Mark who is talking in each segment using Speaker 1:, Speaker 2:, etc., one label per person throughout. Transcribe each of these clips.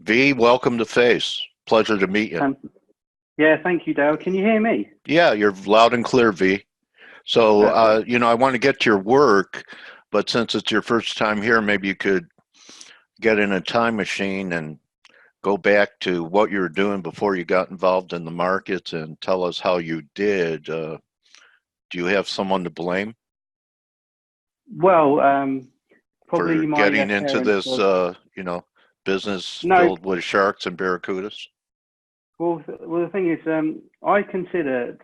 Speaker 1: V, welcome to F.A.C.E. Pleasure to meet you.
Speaker 2: Yeah, thank you, Dale. Can you hear me?
Speaker 1: Yeah, you're loud and clear, V. So, I want to get to your work, but since it's your first time here, maybe you could get in a time machine and go back to what you were doing before you got involved in the markets and tell us how you did. Do you have someone to blame?
Speaker 2: Well, probably
Speaker 1: for
Speaker 2: my
Speaker 1: getting into this, business filled with sharks and barracudas?
Speaker 2: Well, the thing is, I consider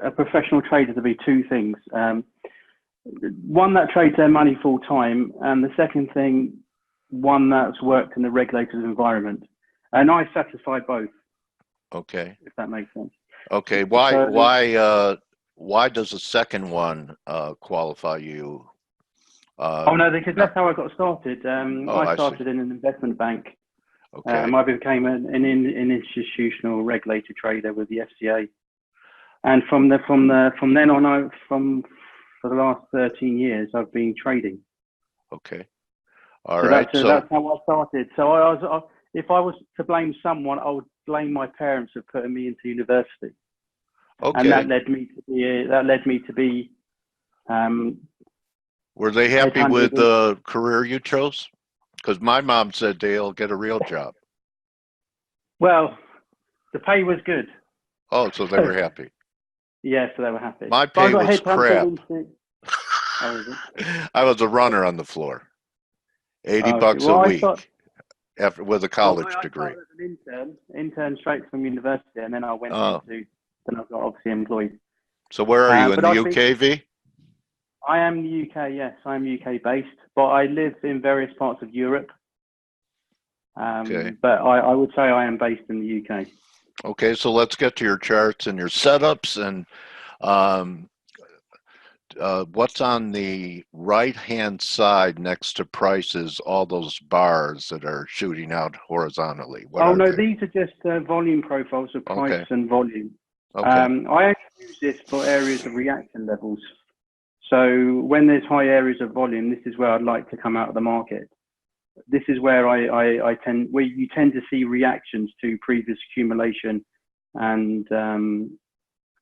Speaker 2: a professional trader to be two things. One that trades their money full time, and the second thing, one that's worked in the regulated environment. And I satisfy both.
Speaker 1: Okay.
Speaker 2: If that makes sense.
Speaker 1: Okay. Why does the second one qualify you?
Speaker 2: Oh no, because that's how I got started. I started in an investment bank.
Speaker 1: Okay.
Speaker 2: I became an institutional regulated trader with the F.A.C.E, and from then on, for the last 13 years, I've been trading.
Speaker 1: Okay. All right.
Speaker 2: So that's how I started. So if I was to blame someone, I would blame my parents for putting me into university.
Speaker 1: Okay.
Speaker 2: And that led me to be.
Speaker 1: Were they happy with the career you chose? Because my mom said, Dale, get a real job.
Speaker 2: Well, the pay was good.
Speaker 1: Oh, so they were happy.
Speaker 2: Yeah, so they were happy.
Speaker 1: My pay was crap. I was a runner on the floor. 80 bucks a week with a college degree.
Speaker 2: I was an intern straight from university, and then I went then I got obviously employed.
Speaker 1: So where are you, in the UK, V?
Speaker 2: I am the UK, yes. I'm UK based, but I live in various parts of Europe.
Speaker 1: Okay.
Speaker 2: But I would say I am based in the UK.
Speaker 1: Okay, so let's get to your charts and your setups. And what's on the right-hand side next to prices, all those bars that are shooting out horizontally?
Speaker 2: These are just volume profiles of price and volume.
Speaker 1: Okay.
Speaker 2: I only use this for areas of reaction levels. So when there's high areas of volume, this is where I'd like to come out of the market. This is where where you tend to see reactions to previous accumulation and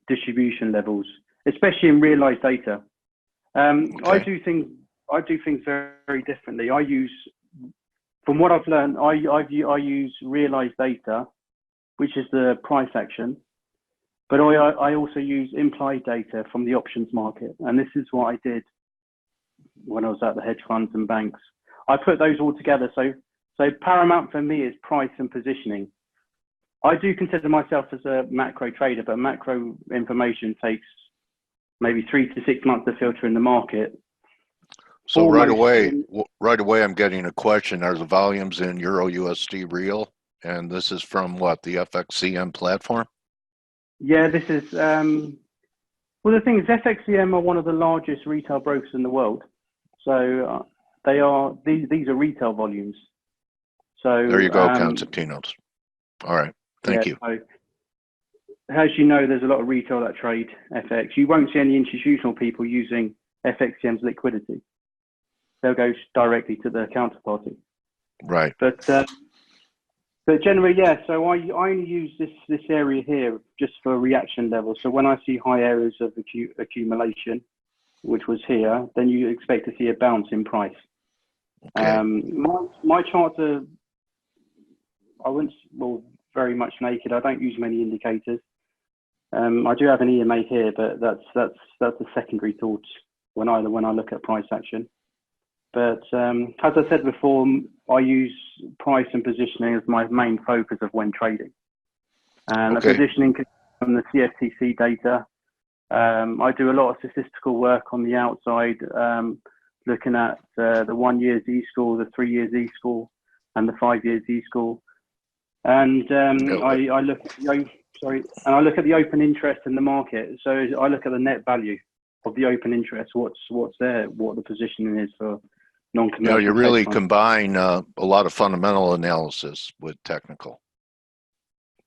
Speaker 2: distribution levels, especially in realized data. I do things very, very differently. From what I've learned, I use realized data, which is the price action. But I also use implied data from the options market. And this is what I did when I was at the hedge funds and banks. I put those all together. So paramount for me is price and positioning. I do consider myself as a macro trader, but macro information takes maybe 3 to 6 months to filter in the market.
Speaker 1: So right away, I'm getting a question. Are the volumes in EURUSD real? And this is from what, the F.A.C.E platform?
Speaker 2: Yeah, this is, well, the thing is, F.A.C.E are one of the largest retail brokers in the world. So these are retail volumes. So
Speaker 1: there you go, Constantinos. All right, thank you.
Speaker 2: So, as you know, there's a lot of retail that trade FX. You won't see any institutional people using F.A.C.E's liquidity. They'll go directly to the counterparty.
Speaker 1: Right.
Speaker 2: But generally, yeah, so I only use this area here just for reaction levels. So when I see high areas of accumulation, which was here, then you expect to see a bounce in price.
Speaker 1: Okay.
Speaker 2: My charts are, very much naked. I don't use many indicators. I do have an EMA here, but that's a secondary thought when I look at price action. But as I said before, I use price and positioning as my main focus of when trading. And the positioning from the CFTC data. I do a lot of statistical work on the outside, looking at the 1 year Z-score, the 3 year Z-score, and the 5 year Z-score. And I look at the open interest in the market. So I look at the net value of the open interest. What's there? What the positioning is for non-commercial.
Speaker 1: You really combine a lot of fundamental analysis with technical.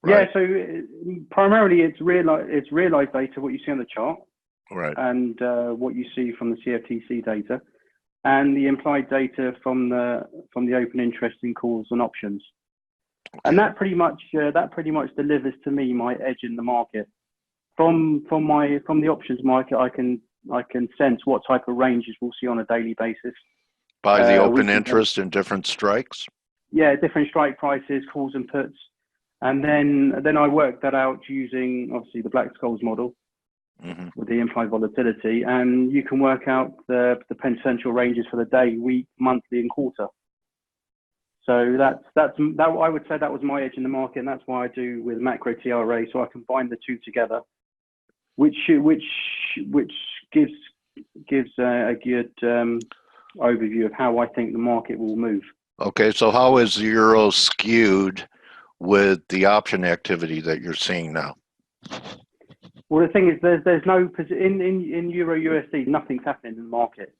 Speaker 1: Right?
Speaker 2: Yeah. So primarily it's realized data, what you see on the chart,
Speaker 1: right,
Speaker 2: and what you see from the CFTC data, and the implied data from the open interest in calls and options. And
Speaker 1: Okay.
Speaker 2: that pretty much delivers to me my edge in the market. From the options market, I can sense what type of ranges we'll see on a daily basis.
Speaker 1: By the
Speaker 2: A
Speaker 1: open
Speaker 2: weekly basis.
Speaker 1: interest in different strikes?
Speaker 2: Yeah, different strike prices, calls and puts. And then I work that out using obviously the Black Scholes model with the implied volatility, and you can work out the potential ranges for the day, week, monthly, and quarter. So that I would say that was my edge in the market, and that's why I do with macro TRA, so I combine the two together, which gives a good overview of how I think the market will move.
Speaker 1: Okay, so how is the euro skewed with the option activity that you're seeing now?
Speaker 2: Well, the thing is, there's no in Euro USD, nothing's happening in the market.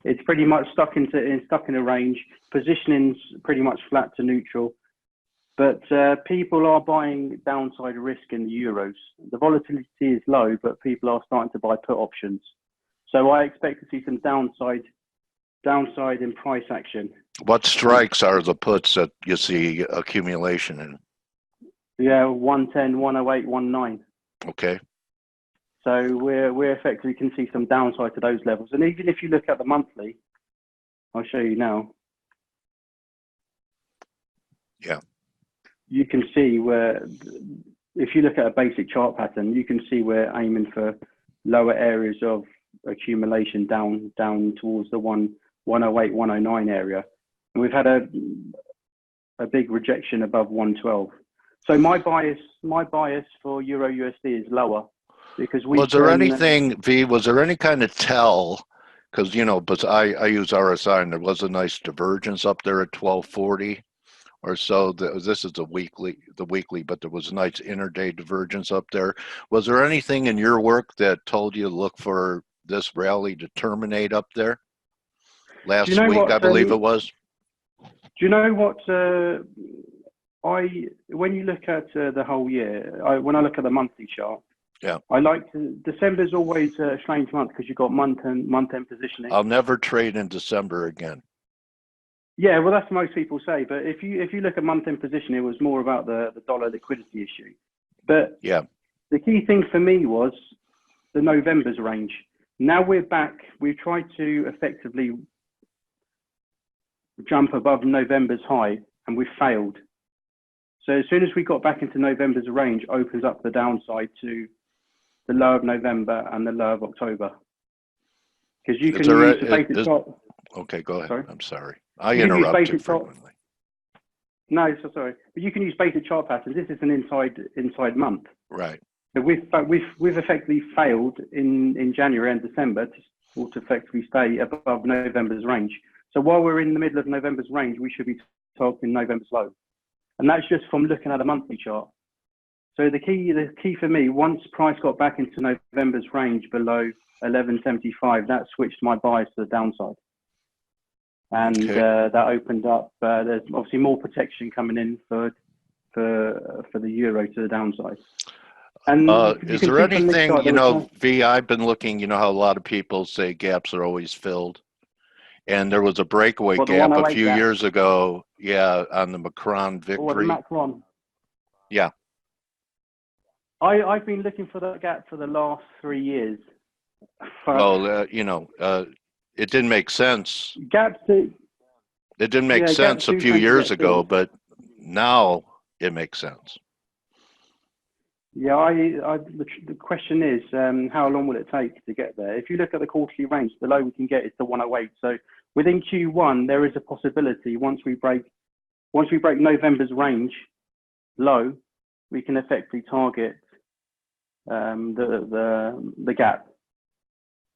Speaker 2: It's pretty much stuck in a range. Positioning's pretty much flat to neutral, but people are buying downside risk in the euros. The volatility is low, but people are starting to buy put options. So I expect to see some downside in price action.
Speaker 1: What strikes are the puts that you see accumulation in?
Speaker 2: Yeah, 110, 108, 19.
Speaker 1: Okay.
Speaker 2: So we're effectively can see some downside to those levels. And even if you look at the monthly, I'll show you now.
Speaker 1: Yeah.
Speaker 2: You can see where, if you look at a basic chart pattern, you can see we're aiming for lower areas of accumulation down towards the 108, 109 area. And we've had a big rejection above 112. So my bias for Euro USD is lower because
Speaker 1: was there anything, V, was there any kind of tell? Because, you know, but I use RSI and there was a nice divergence up there at 1240 or so. This is the weekly, but there was a nice intraday divergence up there. Was there anything in your work that told you to look for this rally to terminate up there? Last week, I believe it was.
Speaker 2: Do you know what? When you look at the whole year, when I look at the monthly chart,
Speaker 1: yeah,
Speaker 2: I like to. December's always a strange month because you've got month-end positioning.
Speaker 1: I'll never trade in December again.
Speaker 2: Yeah, well, that's what most people say. But if you look at month-end position, it was more about the dollar liquidity issue. But
Speaker 1: yeah,
Speaker 2: the key thing for me was the November's range. Now we're back. We've tried to effectively jump above November's high, and we've failed. So as soon as we got back into November's range, opens up the downside to the low of November and the low of October. Because you can use the basic chart.
Speaker 1: Okay, go ahead.
Speaker 2: Sorry?
Speaker 1: I'm sorry. I interrupt you frequently.
Speaker 2: No, so sorry. But you can use basic chart patterns. This is an inside month.
Speaker 1: Right.
Speaker 2: So we've effectively failed in January and December to effectively stay above November's range. So while we're in the middle of November's range, we should be targeting November's low. And that's just from looking at a monthly chart. So the key for me, once price got back into November's range below 1175, that switched my bias to the downside. And that opened up, there's obviously more protection coming in for the euro to the downside. And
Speaker 1: is there anything, you know, V, I've been looking, you know how a lot of people say gaps are always filled. And there was a breakaway gap a few years ago, yeah, on the Macron victory.
Speaker 2: Or the Macron.
Speaker 1: Yeah.
Speaker 2: I've been looking for that gap for the last 3 years.
Speaker 1: Well, you know, it didn't make sense. It didn't make sense a few years ago, but now it makes sense.
Speaker 2: Yeah, the question is, how long will it take to get there? If you look at the quarterly range, the low we can get is the 108. So within Q1, there is a possibility once we break November's range low, we can effectively target the gap,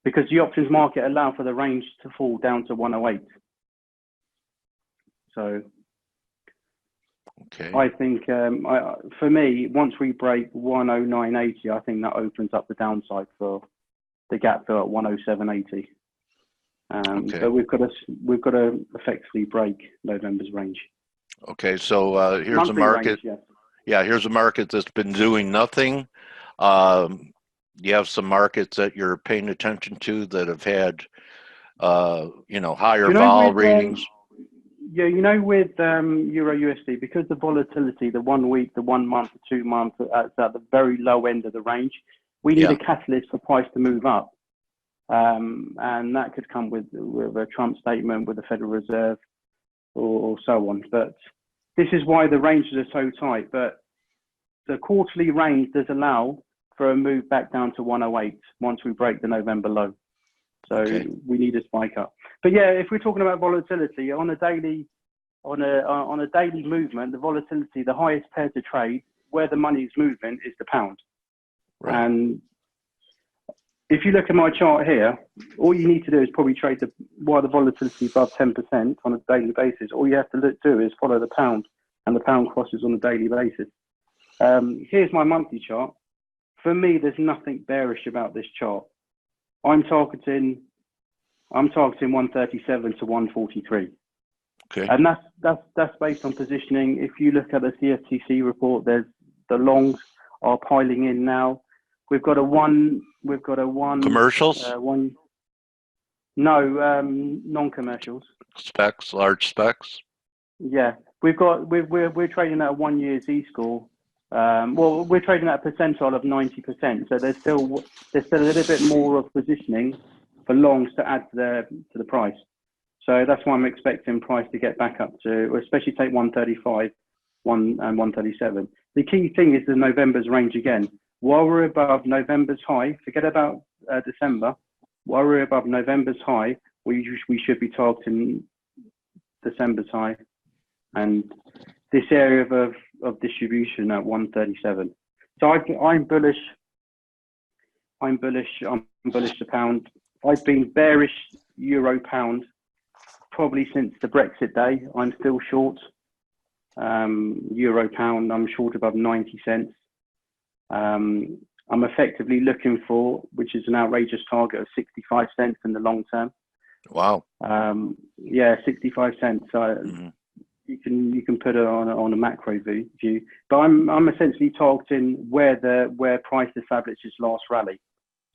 Speaker 2: because the options market allow for the range to fall down to 108. So
Speaker 1: okay.
Speaker 2: I think for me, once we break 109.80, I think that opens up the downside for the gap for 107.80.
Speaker 1: Okay.
Speaker 2: So we've got to effectively break November's range.
Speaker 1: Okay, so here's
Speaker 2: Monthly
Speaker 1: a market.
Speaker 2: Range, yes.
Speaker 1: Yeah, here's a market that's been doing nothing. You have some markets that you're paying attention to that have had, you know, higher vol readings.
Speaker 2: Yeah, you know, with Euro USD, because the volatility, the 1 week, the 1 month, the 2 month, at the very low end of the range, we need
Speaker 1: Yeah.
Speaker 2: a catalyst for price to move up. And that could come with a Trump statement, with the Federal Reserve, or so on. But this is why the ranges are so tight. But the quarterly range does allow for a move back down to 108 once we break the November low. So we need a spike up. But yeah, if we're talking about volatility on a daily movement, the volatility, the highest pair to trade, where the money's moving, is the pound.
Speaker 1: Right.
Speaker 2: And if you look at my chart here, all you need to do is probably trade while the volatility is above 10% on a daily basis. All you have to do is follow the pound, and the pound crosses on a daily basis. Here's my monthly chart. For me, there's nothing bearish about this chart. I'm targeting 137 to 143.
Speaker 1: Okay.
Speaker 2: And that's based on positioning. If you look at the CFTC report, the longs are piling in now. We've got a one
Speaker 1: Commercials?
Speaker 2: Non-commercials.
Speaker 1: Specs, large specs.
Speaker 2: Yeah, we're trading at a 1 year Z-score. Well, we're trading at a percentile of 90%. So there's still a little bit more of positioning for longs to add to the price. So that's why I'm expecting price to get back up to, or especially take 135, and 137. The key thing is the November's range again. While we're above November's high, forget about December. While we're above November's high, we should be targeting December's high, and this area of distribution at 137. So I'm bullish. I'm bullish the pound. I've been bearish euro pound probably since the Brexit day. I'm still short euro pound. I'm short above 90 cents. I'm effectively looking for, which is an outrageous target of 65 cents in the long term.
Speaker 1: Wow.
Speaker 2: Yeah, 65 cents. You can put it on a macro view, but I'm essentially targeting where price established its last rally.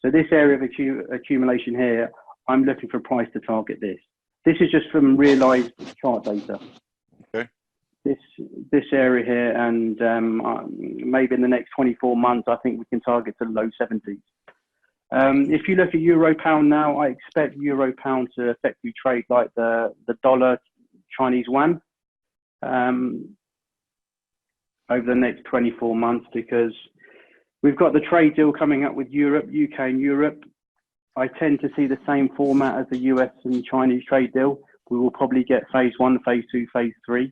Speaker 2: So this area of accumulation here, I'm looking for price to target this. This is just from realized chart data.
Speaker 1: Okay.
Speaker 2: This area here, and maybe in the next 24 months, I think we can target to low 70s. If you look at euro pound now, I expect euro pound to effectively trade like the dollar Chinese yuan over the next 24 months, because we've got the trade deal coming up with Europe, UK and Europe. I tend to see the same format as the US and Chinese trade deal. We will probably get phase 1, phase 2, phase 3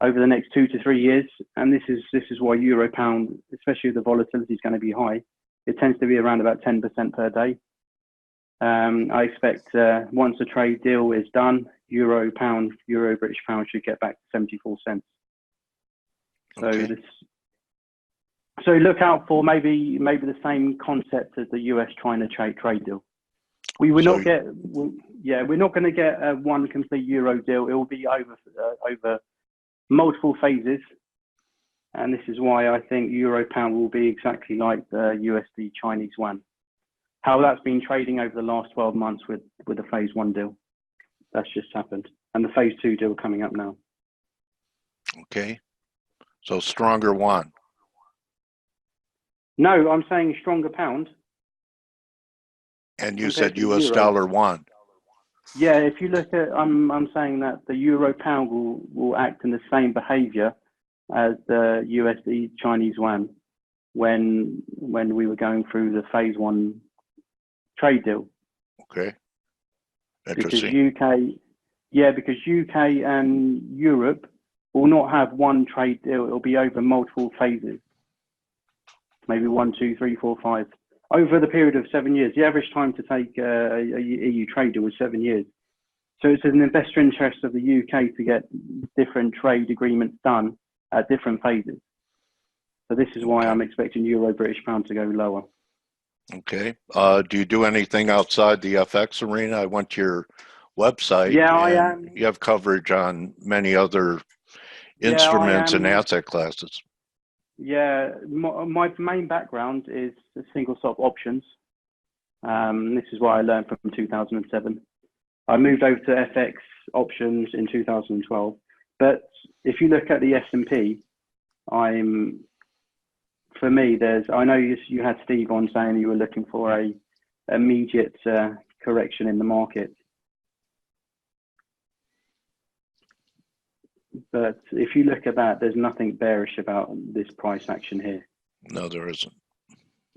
Speaker 2: over the next 2 to 3 years. And this is why euro pound, especially if the volatility is going to be high, it tends to be around about 10% per day. I expect once the trade deal is done, euro British pound should get back to 74 cents.
Speaker 1: Okay.
Speaker 2: So look out for maybe the same concept as the US-China trade deal. We're not going to get one complete euro deal. It will be over multiple phases, and this is why I think euro pound will be exactly like the USD Chinese yuan. How that's been trading over the last 12 months with the phase 1 deal. That's just happened, and the phase 2 deal coming up now.
Speaker 1: Okay. So stronger yuan.
Speaker 2: No, I'm saying stronger pound.
Speaker 1: And you said US dollar yuan.
Speaker 2: Yeah, if you look at, I'm saying that the euro pound will act in the same behavior as the USD Chinese yuan when we were going through the phase 1 trade deal.
Speaker 1: Okay. Interesting.
Speaker 2: Because UK and Europe will not have one trade deal. It'll be over multiple phases. Maybe 1, 2, 3, 4, 5. Over the period of 7 years. The average time to take a EU trade deal was 7 years. So it's an investor interest of the UK to get different trade agreements done at different phases. So this is why I'm expecting euro British pound to go lower. Okay.
Speaker 1: Do you do anything outside the FX arena? I went to your website.
Speaker 2: Yeah, I am.
Speaker 1: You have coverage on many other instruments and asset classes.
Speaker 2: Yeah, my main background is single stock options. This is what I learned from 2007. I moved over to FX options in 2012. But if you look at the S&P, for me, I know you had Steve on saying you were looking for a immediate correction in the market. But if you look at that, there's nothing bearish about this price action here.
Speaker 1: No, there isn't.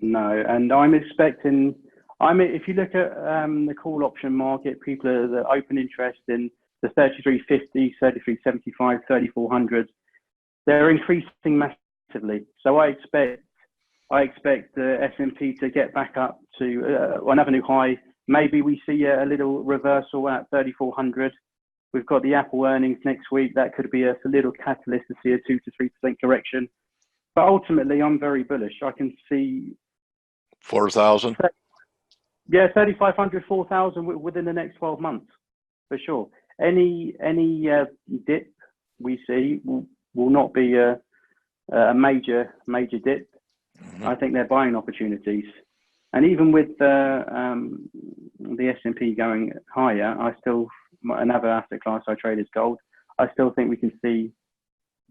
Speaker 2: No, and I'm expecting. If you look at the call option market, people are the open interest in the 3350, 3375, 3400. They're increasing massively. So I expect the S&P to get back up to another new high. Maybe we see a little reversal at 3400. We've got the Apple earnings next week. That could be a little catalyst to see a 2 to 3% correction. But ultimately, I'm very bullish. I can see
Speaker 1: 4,000.
Speaker 2: Yeah, 3,500, 4,000 within the next 12 months, for sure. Any dip we see will not be a major dip. Mm-hmm. I think they're buying opportunities, and even with the S&P going higher, another asset class I trade is gold. I still think we can see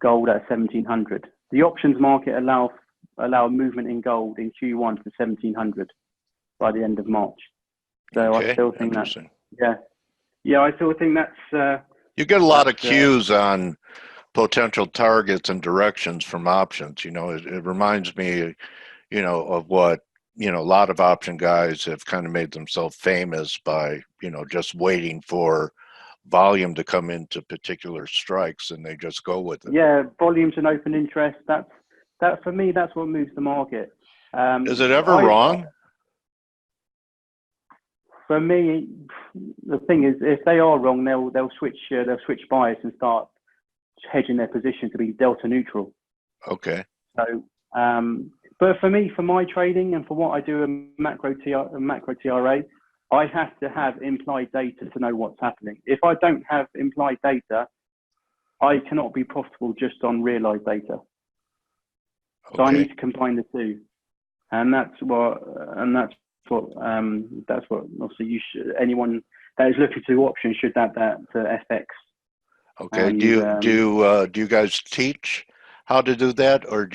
Speaker 2: gold at 1,700. The options market allow movement in gold in Q1 to 1,700 by the end of March. So okay, I still think that. Yeah, I still think that's.
Speaker 1: You get a lot of cues on potential targets and directions from options. You know, it reminds me, you know, of what, you know, a lot of option guys have kind of made themselves famous by, you know, just waiting for volume to come into particular strikes and they just go with it.
Speaker 2: Yeah, volumes and open interest. That for me, that's what moves the market.
Speaker 1: Is it ever wrong?
Speaker 2: For me, the thing is, if they are wrong, they'll switch bias and start hedging their position to be delta neutral.
Speaker 1: Okay.
Speaker 2: So, but for me, for my trading and for what I do in macro TRA, I have to have implied data to know what's happening. If I don't have implied data, I cannot be profitable just on realized data. Okay. So I need to combine the two, and that's what obviously anyone that is looking to options should add that to FX.
Speaker 1: Okay. And, do you guys teach how to do that, or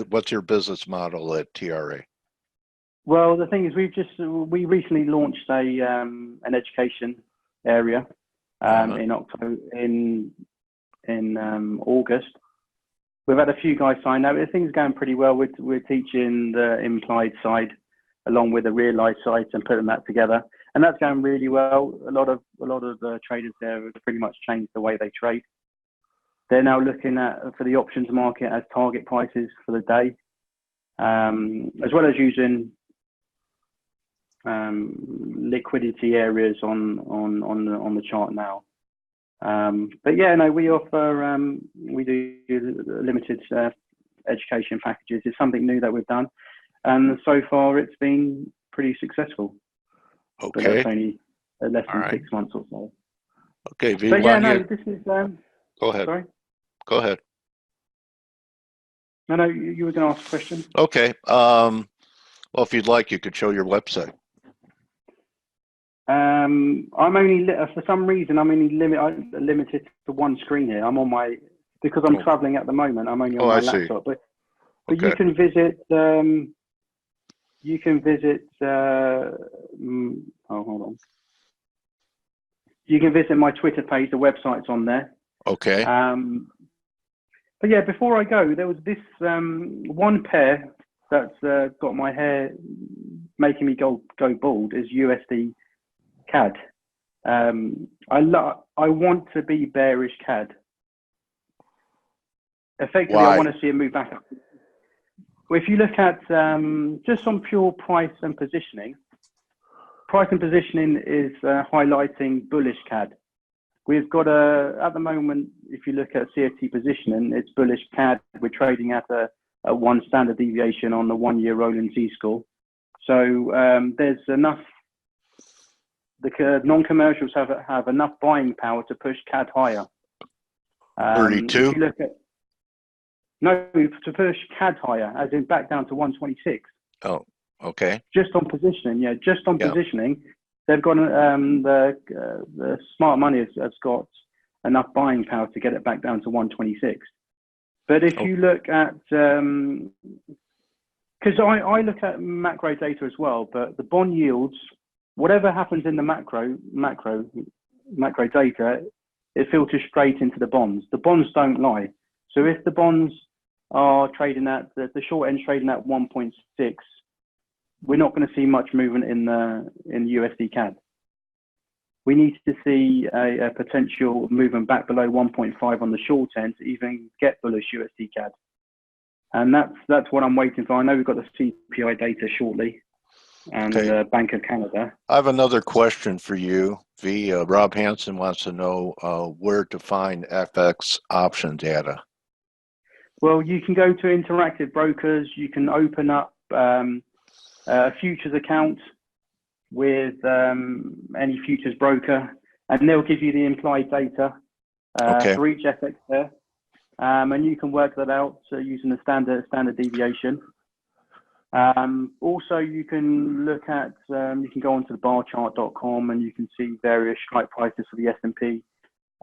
Speaker 1: what's your business model at TRA?
Speaker 2: Well, the thing is, we recently launched an education area in October in August. We've had a few guys sign up. Things going pretty well. We're teaching the implied side along with the realized side and putting that together, and that's going really well. A lot of the traders there have pretty much changed the way they trade. They're now looking for the options market as target prices for the day, as well as using liquidity areas on the chart now. But yeah, no, we offer we do limited education packages. It's something new that we've done, and so far it's been pretty successful.
Speaker 1: Okay.
Speaker 2: But that's only less than 6 months or so.
Speaker 1: Okay, Vee,
Speaker 2: but yeah, no, this is.
Speaker 1: Go ahead.
Speaker 2: Sorry.
Speaker 1: Go ahead.
Speaker 2: No, you were going to ask a question.
Speaker 1: Okay. Well, if you'd like, you could show your website.
Speaker 2: I'm only for some reason I'm only limited to one screen here. I'm on because I'm traveling at the moment. I'm only on my laptop. But okay. You can visit. Hold on. You can visit my Twitter page. The website's on there.
Speaker 1: Okay.
Speaker 2: But yeah, before I go, there was this one pair that's got my hair making me go bald is USD CAD. I want to be bearish CAD. Effectively, why? I want to see it move back up. Well, if you look at just on pure price and positioning is highlighting bullish CAD. We've got at the moment, if you look at CFD positioning, it's bullish CAD. We're trading at a 1 standard deviation on the 1 year rolling Z-score. So there's enough. The non-commercials have enough buying power to push CAD higher.
Speaker 1: 32?
Speaker 2: If you look at, no, to push CAD higher, as in back down to 126.
Speaker 1: Oh, okay.
Speaker 2: Just on positioning, yeah, just on positioning. they've got the smart money has got enough buying power to get it back down to 126. But if you look at, because I look at macro data as well, but the bond yields, whatever happens in the macro data, it filters straight into the bonds. The bonds don't lie. So if the bonds are trading at the short end trading at 1.6, we're not going to see much movement in USDCAD. We need to see a potential movement back below 1.5 on the short end to even get bullish USDCAD. And that's what I'm waiting for. I know we've got the CPI data shortly, and Bank of Canada.
Speaker 1: I have another question for you, V. Rob Hansen wants to know where to find FX option data.
Speaker 2: Well, you can go to Interactive Brokers. You can open up a futures account with any futures broker, and they'll give you the implied data for each FX there. And you can work that out using the standard deviation. Also, you can look at, you can go onto the barchart.com and you can see various strike prices for the S&P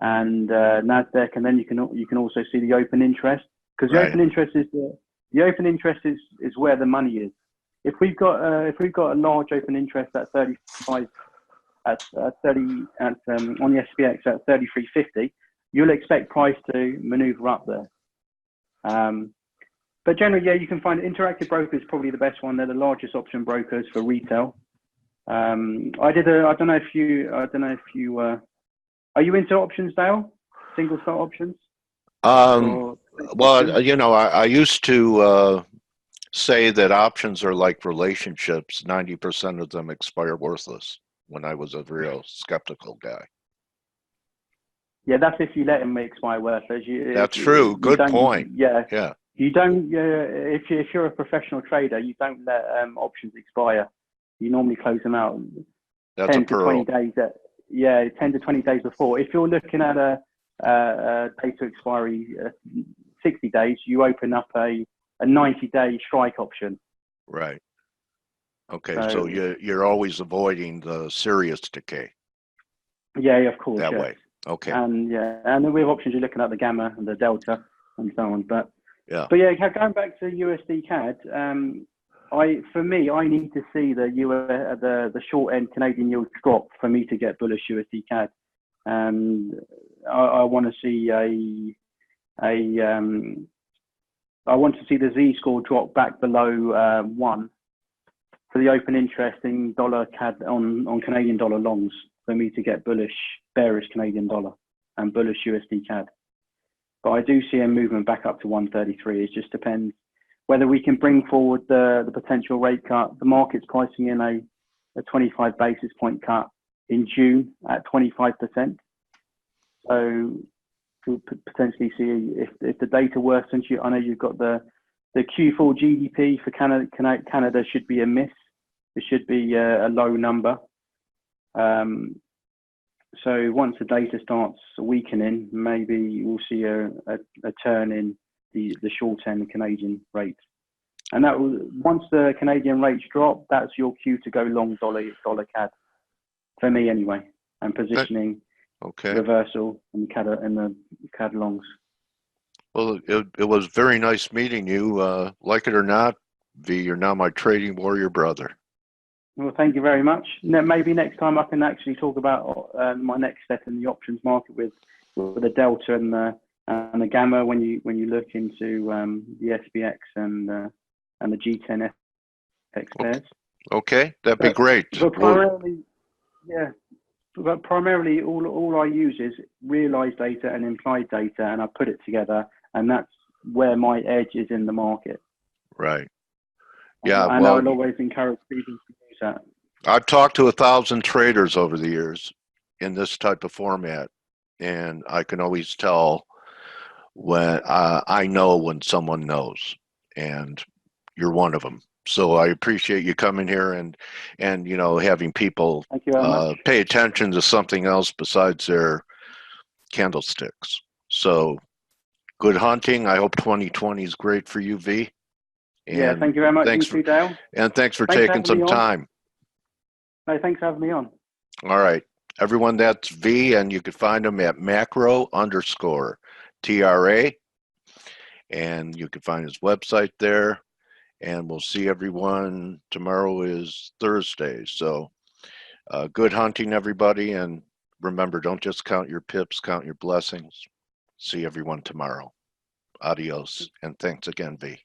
Speaker 2: and NASDAQ, and then you can also see the open interest, because the open interest is where the money is. If we've got a large open interest at 35 on the SPX at 33.50, you'll expect price to maneuver up there. But generally, yeah, you can find Interactive Brokers probably the best one. They're the largest option brokers for retail. I don't know if you are you into options, Dale? Single stock options?
Speaker 1: Well, you know, I used to say that options are like relationships. 90% of them expire worthless when I was a real skeptical guy.
Speaker 2: Yeah, that's if you let them expire worthless.
Speaker 1: That's true. Good point.
Speaker 2: Yeah.
Speaker 1: Yeah.
Speaker 2: You don't. If you're a professional trader, you don't let options expire. You normally close them out.
Speaker 1: That's
Speaker 2: 10
Speaker 1: a pearl.
Speaker 2: to 20 days. 10 to 20 days before. If you're looking at a data expiry 60 days, you open up a 90-day strike option.
Speaker 1: Right. Okay. So you're always avoiding the serious decay.
Speaker 2: Yeah, of course.
Speaker 1: That way. Okay.
Speaker 2: And and with options, you're looking at the gamma and the delta and so on. But
Speaker 1: yeah,
Speaker 2: going back to USDCAD, I need to see the short end Canadian yield drop for me to get bullish USDCAD. And I want to see I want to see the Z score drop back below 1 for the open interest in dollar CAD on Canadian dollar longs for me to get bearish Canadian dollar and bullish USD CAD. But I do see a movement back up to 133. It just depends whether we can bring forward the potential rate cut. The market's pricing in a 25 basis point cut in June at 25%. So to potentially see if the data worsens. I know you've got the Q4 GDP for Canada should be a miss. It should be a low number. So once the data starts weakening, maybe we'll see a turn in the short-term Canadian rate. And that will, once the Canadian rates drop, that's your cue to go long dollar CAD. For me, anyway. And positioning reversal in the CAD longs.
Speaker 1: Well, it was very nice meeting you. Like it or not, V, you're now my trading warrior brother.
Speaker 2: Well, thank you very much. Maybe next time I can actually talk about my next step in the options market with the delta and the gamma when you look into the SPX and the G10 FX pairs.
Speaker 1: Okay, that'd be great.
Speaker 2: But primarily, all I use is realized data and implied data, and I put it together, and that's where my edge is in the market.
Speaker 1: Right. Yeah.
Speaker 2: And I would always encourage people to use that.
Speaker 1: I've talked to 1,000 traders over the years in this type of format, and I can always tell when I know when someone knows, and you're one of them. So I appreciate you coming here and you know, having people pay attention to something else besides their candlesticks. So good hunting. I hope 2020 is great for you, V.
Speaker 2: And thank you very much.
Speaker 1: Thanks
Speaker 2: you too, Dale.
Speaker 1: And thanks for taking some time.
Speaker 2: No, thanks for having me on.
Speaker 1: All right. Everyone, that's V, and you can find them at macro_TRA. And you can find his website there. And we'll see everyone. Tomorrow is Thursday. So good hunting, everybody. And remember, don't just count your pips, count your blessings. See everyone tomorrow. Adios. And thanks again, V.